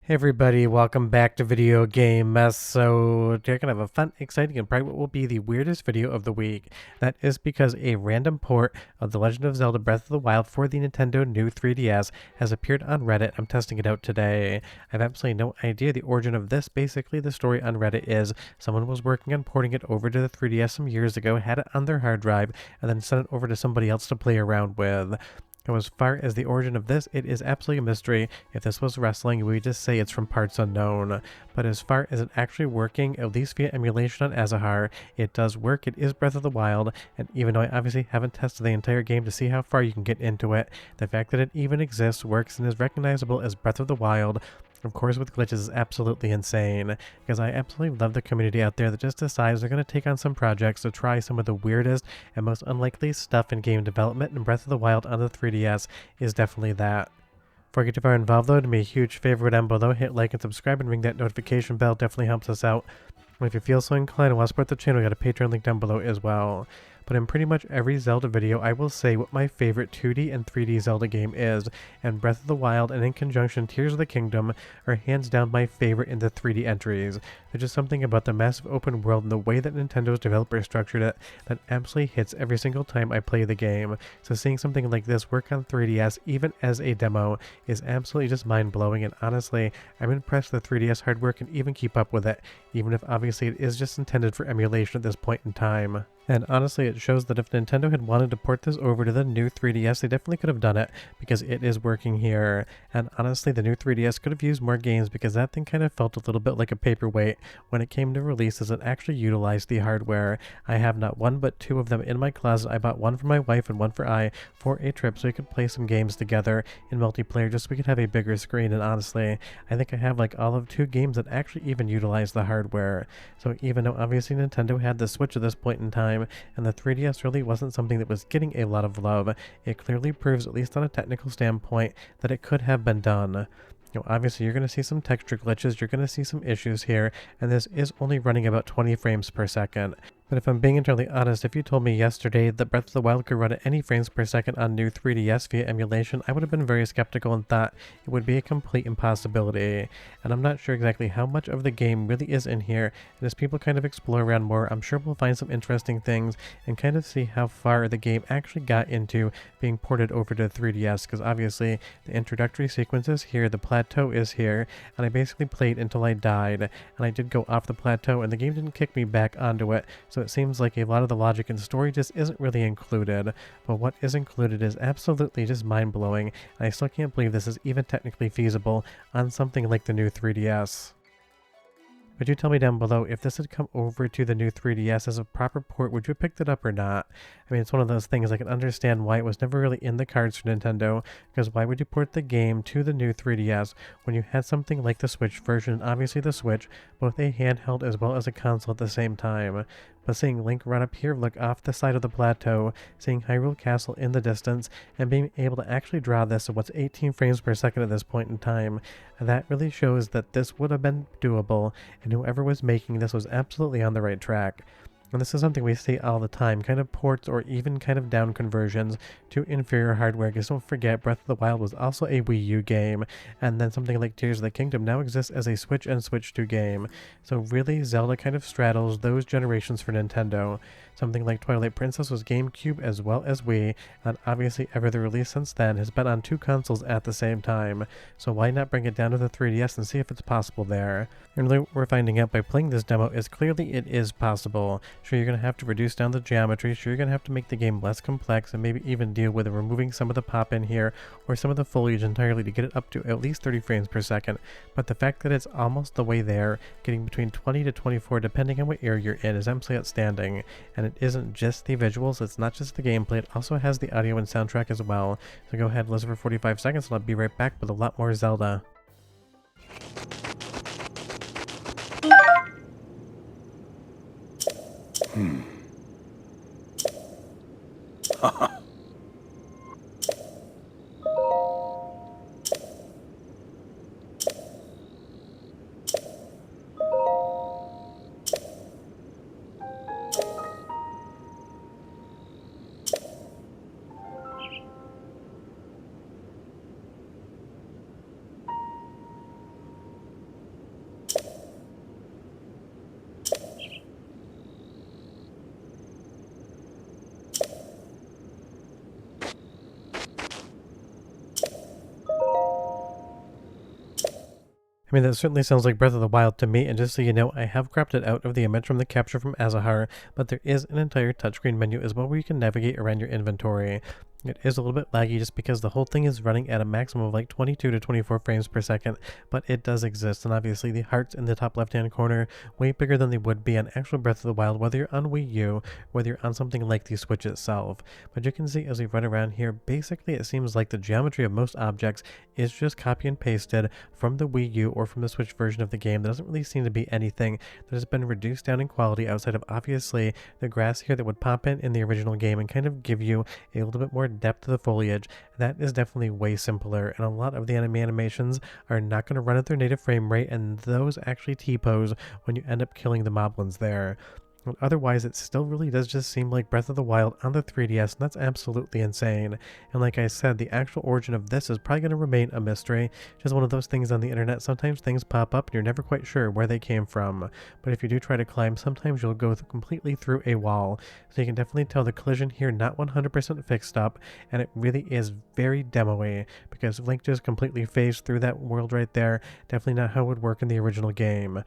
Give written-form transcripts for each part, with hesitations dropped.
Hey everybody, welcome back to Video Game Mess. So today gonna have a fun, exciting, and probably what will be the weirdest video of the week. That is because a random port of The Legend of Zelda Breath of the Wild for the Nintendo new 3DS has appeared on Reddit. I'm testing it out today. I have absolutely no idea the origin of this. Basically, the story on Reddit is someone was working on porting it over to the 3DS some years ago, had it on their hard drive, and then sent it over to somebody else to play around with. Now, as far as the origin of this, it is absolutely a mystery. If this was wrestling, we just say it's from parts unknown. But as far as it actually working, at least via emulation on Azahar, it does work. It is Breath of the Wild, and even though I obviously haven't tested the entire game to see how far you can get into it, the fact that it even exists, works, and is recognizable as Breath of the Wild, of course with glitches, is absolutely insane, because I absolutely love the community out there that just decides they're going to take on some projects to try some of the weirdest and most unlikely stuff in game development, and Breath of the Wild on the 3DS is definitely that. Before I get too far involved though, do me a huge favor down below, hit like and subscribe and ring that notification bell, definitely helps us out. And if you feel so inclined and want to support the channel, we got a Patreon link down below as well. But in pretty much every Zelda video, I will say what my favorite 2D and 3D Zelda game is, and Breath of the Wild and in conjunction Tears of the Kingdom are hands down my favorite in the 3D entries. There's just something about the massive open world and the way that Nintendo's developer structured it that absolutely hits every single time I play the game. So seeing something like this work on 3DS, even as a demo, is absolutely just mind-blowing, and honestly, I'm impressed the 3DS hardware can even keep up with it, even if obviously it is just intended for emulation at this point in time. And honestly, it shows that if Nintendo had wanted to port this over to the new 3DS, they definitely could have done it, because it is working here. And honestly, the new 3DS could have used more games, because that thing kind of felt a little bit like a paperweight when it came to releases that actually utilized the hardware. I have not one but two of them in my closet. I bought one for my wife and one for I for a trip so we could play some games together in multiplayer just so we could have a bigger screen. And honestly, I think I have like all of two games that actually even utilize the hardware. So even though obviously Nintendo had the Switch at this point in time, and the 3DS really wasn't something that was getting a lot of love, it clearly proves, at least on a technical standpoint, that it could have been done. Obviously you're going to see some texture glitches, you're going to see some issues here, and this is only running about 20 frames per second. But if I'm being entirely honest, if you told me yesterday that Breath of the Wild could run at any frames per second on new 3DS via emulation, I would have been very skeptical and thought it would be a complete impossibility. And I'm not sure exactly how much of the game really is in here, and as people kind of explore around more, I'm sure we'll find some interesting things and kind of see how far the game actually got into being ported over to 3DS, because obviously the introductory sequence is here, the plateau is here, and I basically played until I died, and I did go off the plateau and the game didn't kick me back onto it. So it seems like a lot of the logic and story just isn't really included, but what is included is absolutely just mind-blowing, and I still can't believe this is even technically feasible on something like the new 3DS. Would you tell me down below, if this had come over to the new 3DS as a proper port, would you have picked it up or not? I mean, it's one of those things I can understand why it was never really in the cards for Nintendo, because why would you port the game to the new 3DS when you had something like the Switch version, and obviously the Switch, both a handheld as well as a console at the same time? But seeing Link run up here, look off the side of the plateau, seeing Hyrule Castle in the distance, and being able to actually draw this at what's 18 frames per second at this point in time, that really shows that this would have been doable, and whoever was making this was absolutely on the right track. And this is something we see all the time, kind of ports or even kind of down conversions to inferior hardware, because don't forget, Breath of the Wild was also a Wii U game, and then something like Tears of the Kingdom now exists as a Switch and Switch 2 game. So really, Zelda kind of straddles those generations for Nintendo. Something like Twilight Princess was GameCube as well as Wii, and obviously every other release since then has been on two consoles at the same time. So why not bring it down to the 3DS and see if it's possible there? And really what we're finding out by playing this demo is clearly it is possible. Sure, you're going to have to reduce down the geometry, sure you're going to have to make the game less complex, and maybe even deal with removing some of the pop in here, or some of the foliage entirely to get it up to at least 30 frames per second. But the fact that it's almost the way there, getting between 20 to 24 depending on what area you're in, is absolutely outstanding. And it isn't just the visuals, it's not just the gameplay, it also has the audio and soundtrack as well. So go ahead, listen for 45 seconds, and I'll be right back with a lot more Zelda. I mean, that certainly sounds like Breath of the Wild to me, and just so you know, I have cropped it out of the image from the capture from Azahar, but there is an entire touchscreen menu as well where you can navigate around your inventory. It is a little bit laggy just because the whole thing is running at a maximum of like 22 to 24 frames per second, but it does exist, and obviously the hearts in the top left-hand corner way bigger than they would be on actual Breath of the Wild, whether you're on Wii U, whether you're on something like the Switch itself. But you can see as we run around here, basically it seems like the geometry of most objects is just copy and pasted from the Wii U or from the Switch version of the game. There doesn't really seem to be anything that has been reduced down in quality outside of obviously the grass here that would pop in the original game and kind of give you a little bit more depth to the foliage. That is definitely way simpler, and a lot of the animations are not going to run at their native frame rate, and those actually T-pose when you end up killing the moblins there. But otherwise, it still really does just seem like Breath of the Wild on the 3DS, and that's absolutely insane. And like I said, the actual origin of this is probably going to remain a mystery. Just one of those things on the internet. Sometimes things pop up and you're never quite sure where they came from. But if you do try to climb, sometimes you'll go completely through a wall. So you can definitely tell the collision here not 100% fixed up, and it really is very demo-y, because Link just completely phased through that world right there. Definitely not how it would work in the original game.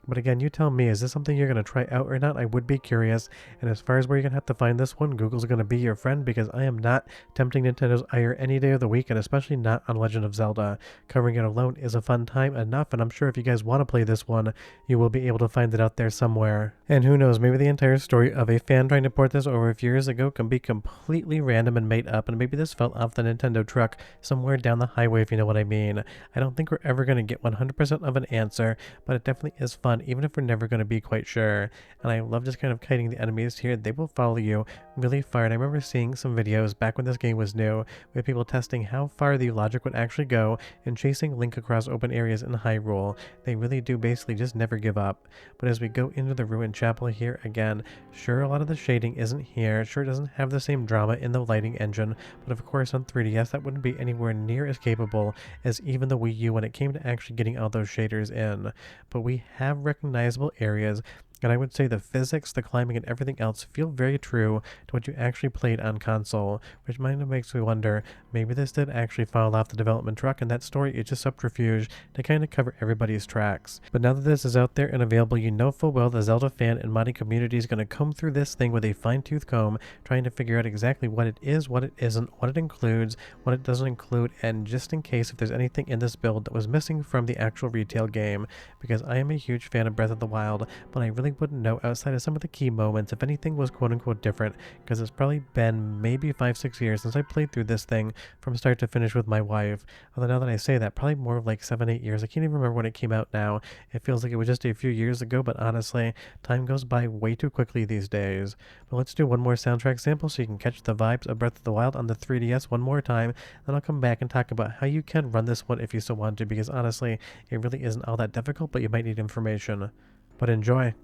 But again, you tell me, is this something you're going to try out or not? I would be curious. And as far as where you're going to have to find this one, Google's going to be your friend, because I am not tempting Nintendo's ire any day of the week, and especially not on Legend of Zelda. Covering it alone is a fun time enough, and I'm sure if you guys want to play this one, you will be able to find it out there somewhere. And who knows, maybe the entire story of a fan trying to port this over a few years ago can be completely random and made up, and maybe this fell off the Nintendo truck somewhere down the highway, if you know what I mean. I don't think we're ever going to get 100% of an answer, but it definitely is fun, even if we're never going to be quite sure. And I love just kind of kiting the enemies here. They will follow you really far, and I remember seeing some videos back when this game was new with people testing how far the logic would actually go in chasing Link across open areas in Hyrule. They really do basically just never give up. But as we go into the ruined chapel here again, sure, a lot of the shading isn't here, sure, it doesn't have the same drama in the lighting engine, but of course on 3DS that wouldn't be anywhere near as capable as even the Wii U when it came to actually getting all those shaders in. But we have recognizable areas, and I would say the physics, the climbing, and everything else feel very true to what you actually played on console, which kind of makes me wonder, maybe this did actually fall off the development truck, and that story is just subterfuge to kind of cover everybody's tracks. But now that this is out there and available, you know full well the Zelda fan and modding community is going to comb through this thing with a fine-tooth comb, trying to figure out exactly what it is, what it isn't, what it includes, what it doesn't include, and just in case if there's anything in this build that was missing from the actual retail game, because I am a huge fan of Breath of the Wild, but I really wouldn't know outside of some of the key moments if anything was quote-unquote different, because it's probably been maybe 5-6 years since I played through this thing from start to finish with my wife. Although now that I say that, probably more of like 7-8 years. I can't even remember when it came out now. It feels like it was just a few years ago, but honestly, time goes by way too quickly these days. But let's do one more soundtrack sample so you can catch the vibes of Breath of the Wild on the 3DS one more time, then I'll come back and talk about how you can run this one if you still want to, because honestly, it really isn't all that difficult, but you might need information. But enjoy.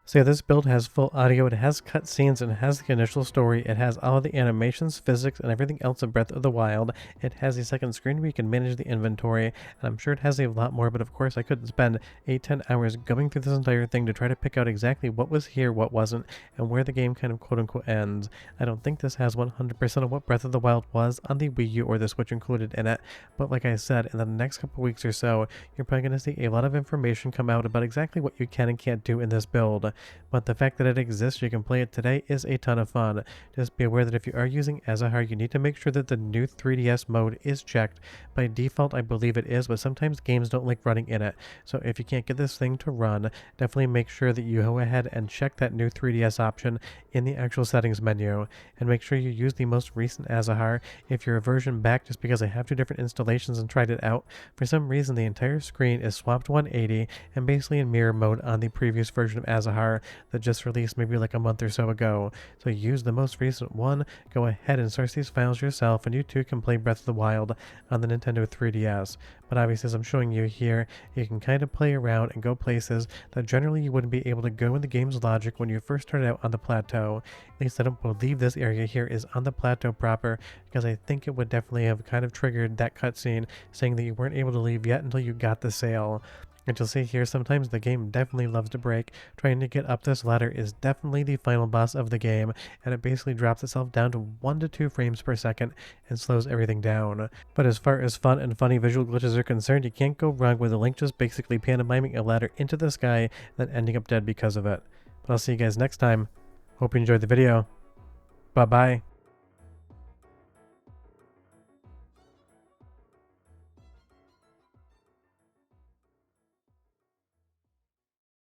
So yeah, this build has full audio, it has cutscenes, and it has the initial story, it has all of the animations, physics, and everything else of Breath of the Wild. It has a second screen where you can manage the inventory, and I'm sure it has a lot more, but of course I couldn't spend 8-10 hours going through this entire thing to try to pick out exactly what was here, what wasn't, and where the game kind of quote-unquote ends. I don't think this has 100% of what Breath of the Wild was on the Wii U or the Switch included in it, but like I said, in the next couple weeks or so, you're probably going to see a lot of information come out about exactly what you can and can't do in this build. But the fact that it exists, you can play it today, is a ton of fun. Just be aware that if you are using Azahar, you need to make sure that the new 3DS mode is checked. By default, I believe it is, but sometimes games don't like running in it. So if you can't get this thing to run, definitely make sure that you go ahead and check that new 3DS option in the actual settings menu. And make sure you use the most recent Azahar. If you're a version back, just because I have 2 different installations and tried it out, for some reason the entire screen is swapped 180 and basically in mirror mode on the previous version of Azahar. are that just released maybe like a month or so ago. So use the most recent one, go ahead and source these files yourself, and you too can play Breath of the Wild on the Nintendo 3DS. But obviously, as I'm showing you here, you can kind of play around and go places that generally you wouldn't be able to go in the game's logic when you first started out on the plateau. At least I don't believe this area here is on the plateau proper, because I think it would definitely have kind of triggered that cutscene saying that you weren't able to leave yet until you got the sail. And you'll see here, sometimes the game definitely loves to break. Trying to get up this ladder is definitely the final boss of the game, and it basically drops itself down to 1 to 2 frames per second and slows everything down. But as far as fun and funny visual glitches are concerned, you can't go wrong with a Link just basically pantomiming a ladder into the sky, then ending up dead because of it. But I'll see you guys next time. Hope you enjoyed the video. Bye-bye.